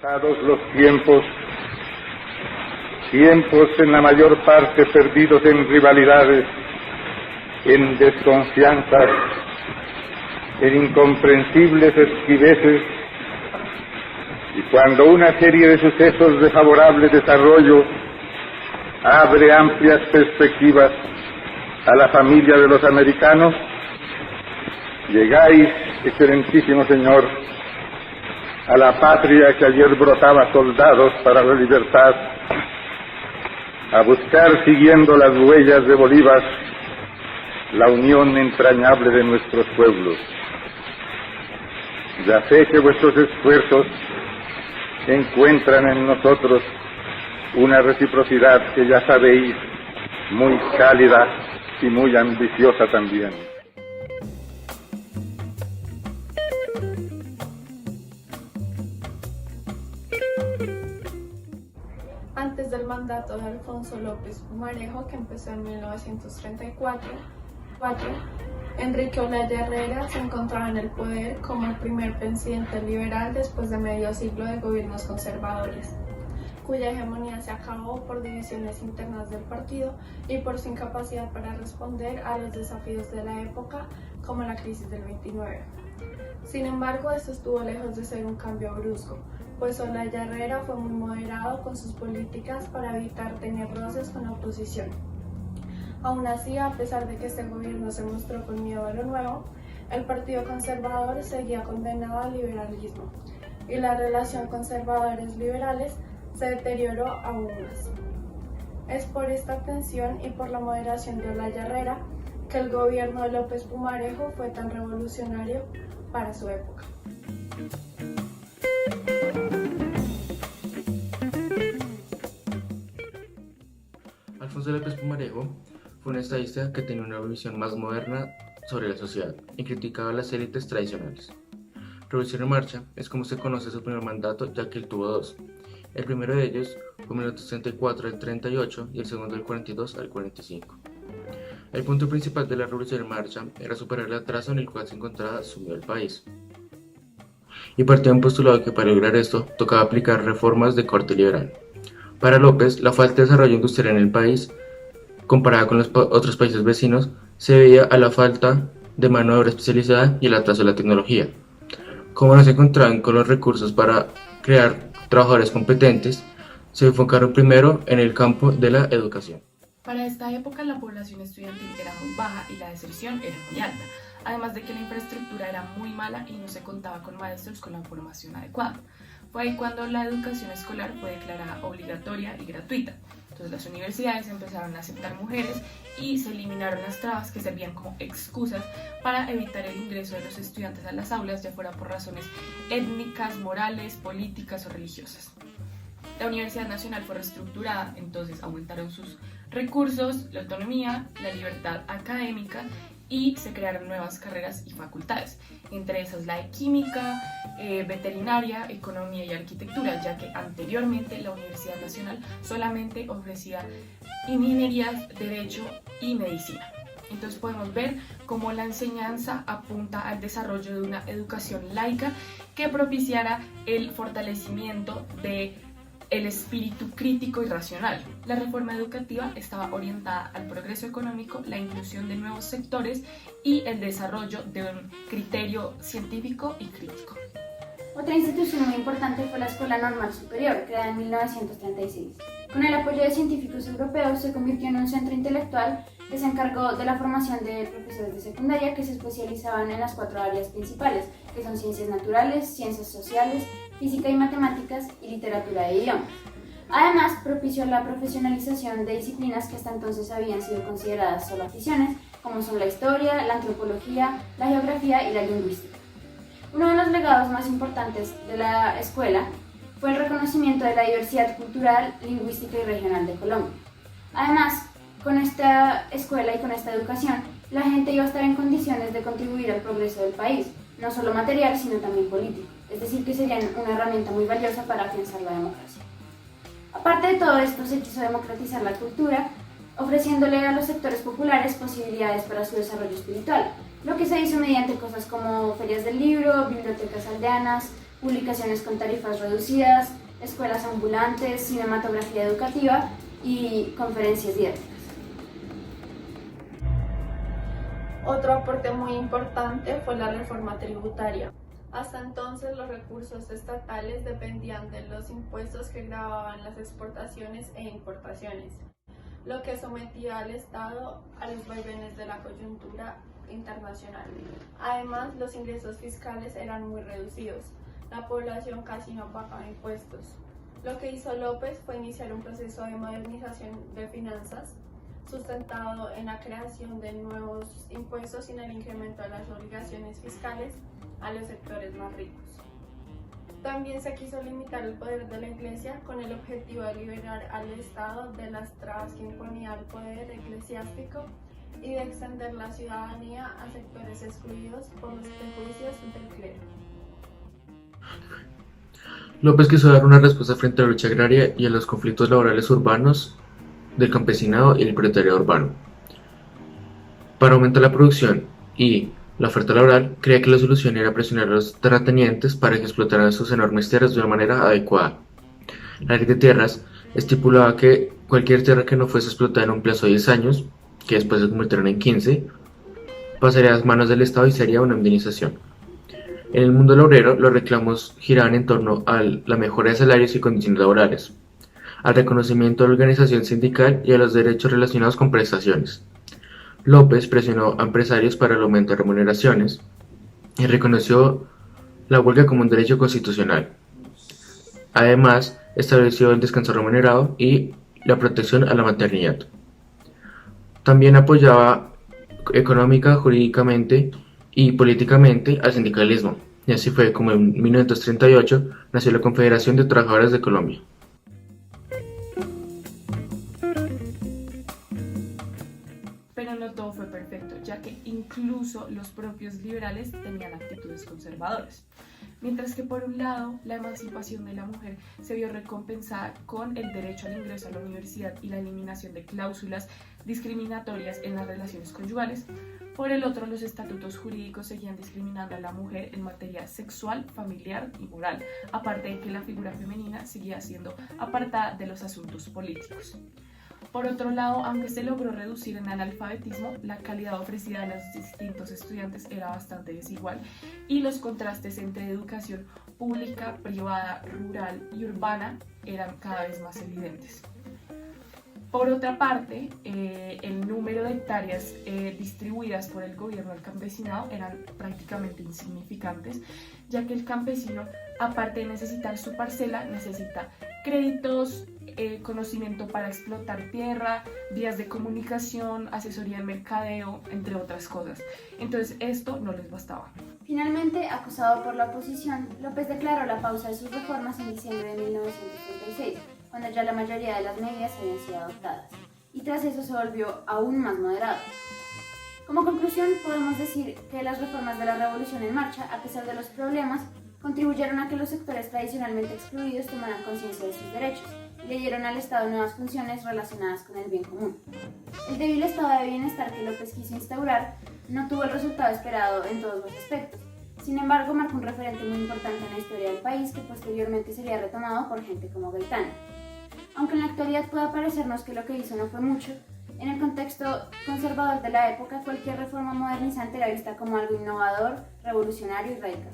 Pasados los tiempos en la mayor parte perdidos en rivalidades, en desconfianzas, en incomprensibles esquiveces, y cuando una serie de sucesos de favorable desarrollo abre amplias perspectivas a la familia de los americanos, llegáis, excelentísimo señor, a la patria que ayer brotaba soldados para la libertad, a buscar, siguiendo las huellas de Bolívar, la unión entrañable de nuestros pueblos. Ya sé que vuestros esfuerzos encuentran en nosotros una reciprocidad que ya sabéis, muy cálida y muy ambiciosa también. Antes del mandato de Alfonso López Pumarejo, que empezó en 1934, Enrique Olaya Herrera se encontraba en el poder como el primer presidente liberal después de medio siglo de gobiernos conservadores, cuya hegemonía se acabó por divisiones internas del partido y por su incapacidad para responder a los desafíos de la época, como la crisis del 29. Sin embargo, esto estuvo lejos de ser un cambio brusco, pues Olaya Herrera fue muy moderado con sus políticas para evitar tener roces con la oposición. Aún así, a pesar de que este gobierno se mostró con miedo a lo nuevo, el Partido Conservador seguía condenado al liberalismo, y la relación conservadores-liberales se deterioró aún más. Es por esta tensión y por la moderación de Olaya Herrera que el gobierno de López Pumarejo fue tan revolucionario para su época. Alfonso López Pumarejo fue un estadista que tenía una visión más moderna sobre la sociedad y criticaba a las élites tradicionales. Revolución en Marcha es como se conoce su primer mandato, ya que él tuvo dos. El primero de ellos fue en 1934 al 38 y el segundo del 42 al 45. El punto principal de la Revolución en Marcha era superar el atraso en el cual se encontraba sumido el país. Y partió de un postulado que para lograr esto tocaba aplicar reformas de corte liberal. Para López, la falta de desarrollo industrial en el país, comparada con los otros países vecinos, se veía a la falta de mano de obra especializada y el atraso de la tecnología. Como no se encontraban con los recursos para crear trabajadores competentes, se enfocaron primero en el campo de la educación. Para esta época la población estudiantil era muy baja y la deserción era muy alta, además de que la infraestructura era muy mala y no se contaba con maestros con la formación adecuada. Fue ahí cuando la educación escolar fue declarada obligatoria y gratuita. Entonces las universidades empezaron a aceptar mujeres y se eliminaron las trabas que servían como excusas para evitar el ingreso de los estudiantes a las aulas, ya fuera por razones étnicas, morales, políticas o religiosas. La Universidad Nacional fue reestructurada, entonces aumentaron sus recursos, la autonomía, la libertad académica y se crearon nuevas carreras y facultades, entre esas la de química, veterinaria, economía y arquitectura, ya que anteriormente la Universidad Nacional solamente ofrecía ingeniería, derecho y medicina. Entonces podemos ver cómo la enseñanza apunta al desarrollo de una educación laica que propiciara el fortalecimiento de el espíritu crítico y racional. La reforma educativa estaba orientada al progreso económico, la inclusión de nuevos sectores y el desarrollo de un criterio científico y crítico. Otra institución muy importante fue la Escuela Normal Superior, creada en 1936. Con el apoyo de científicos europeos se convirtió en un centro intelectual que se encargó de la formación de profesores de secundaria que se especializaban en las 4 áreas principales, que son ciencias naturales, ciencias sociales, física y matemáticas y literatura de idiomas. Además, propició la profesionalización de disciplinas que hasta entonces habían sido consideradas solo aficiones, como son la historia, la antropología, la geografía y la lingüística. Uno de los legados más importantes de la escuela fue el reconocimiento de la diversidad cultural, lingüística y regional de Colombia. Además, con esta escuela y con esta educación, la gente iba a estar en condiciones de contribuir al progreso del país, no solo material, sino también político, es decir, que serían una herramienta muy valiosa para afianzar la democracia. Aparte de todo esto, se quiso democratizar la cultura, ofreciéndole a los sectores populares posibilidades para su desarrollo espiritual, lo que se hizo mediante cosas como ferias del libro, bibliotecas aldeanas, publicaciones con tarifas reducidas, escuelas ambulantes, cinematografía educativa y conferencias didácticas. Otro aporte muy importante fue la reforma tributaria. Hasta entonces los recursos estatales dependían de los impuestos que gravaban las exportaciones e importaciones, lo que sometía al Estado a los vaivenes de la coyuntura internacional. Además, los ingresos fiscales eran muy reducidos, la población casi no pagaba impuestos. Lo que hizo López fue iniciar un proceso de modernización de finanzas, sustentado en la creación de nuevos impuestos y en el incremento de las obligaciones fiscales a los sectores más ricos. También se quiso limitar el poder de la Iglesia con el objetivo de liberar al Estado de las trabas que imponía el poder eclesiástico y de extender la ciudadanía a sectores excluidos por los prejuicios del clero. López quiso dar una respuesta frente a la lucha agraria y a los conflictos laborales urbanos del campesinado y el proletariado urbano. Para aumentar la producción y la oferta laboral, creía que la solución era presionar a los terratenientes para que explotaran sus enormes tierras de una manera adecuada. La ley de tierras estipulaba que cualquier tierra que no fuese explotada en un plazo de 10 años, que después se convirtieron en 15, pasaría a las manos del Estado y sería una indemnización. En el mundo obrero, los reclamos giraban en torno a la mejora de salarios y condiciones laborales, al reconocimiento de la organización sindical y a los derechos relacionados con prestaciones. López presionó a empresarios para el aumento de remuneraciones y reconoció la huelga como un derecho constitucional. Además, estableció el descanso remunerado y la protección a la maternidad. También apoyaba económica, jurídicamente y políticamente al sindicalismo, y así fue como en 1938 nació la Confederación de Trabajadores de Colombia. Pero no todo fue perfecto, ya que incluso los propios liberales tenían actitudes conservadoras. Mientras que por un lado, la emancipación de la mujer se vio recompensada con el derecho al ingreso a la universidad y la eliminación de cláusulas discriminatorias en las relaciones conyugales, por el otro, los estatutos jurídicos seguían discriminando a la mujer en materia sexual, familiar y moral, aparte de que la figura femenina seguía siendo apartada de los asuntos políticos. Por otro lado, aunque se logró reducir el analfabetismo, la calidad ofrecida a los distintos estudiantes era bastante desigual y los contrastes entre educación pública, privada, rural y urbana eran cada vez más evidentes. Por otra parte, el número de hectáreas distribuidas por el gobierno al campesinado eran prácticamente insignificantes, ya que el campesino, aparte de necesitar su parcela, necesita créditos, conocimiento para explotar tierra, vías de comunicación, asesoría en mercadeo, entre otras cosas. Entonces esto no les bastaba. Finalmente, acusado por la oposición, López declaró la pausa de sus reformas en diciembre de 1936, cuando ya la mayoría de las medidas habían sido adoptadas, y tras eso se volvió aún más moderado. Como conclusión, podemos decir que las reformas de la Revolución en Marcha, a pesar de los problemas, contribuyeron a que los sectores tradicionalmente excluidos tomaran conciencia de sus derechos y le dieron al Estado nuevas funciones relacionadas con el bien común. El débil estado de bienestar que López quiso instaurar no tuvo el resultado esperado en todos los aspectos. Sin embargo, marcó un referente muy importante en la historia del país que posteriormente sería retomado por gente como Gaitán. Aunque en la actualidad pueda parecernos que lo que hizo no fue mucho, en el contexto conservador de la época, cualquier reforma modernizante era vista como algo innovador, revolucionario y radical.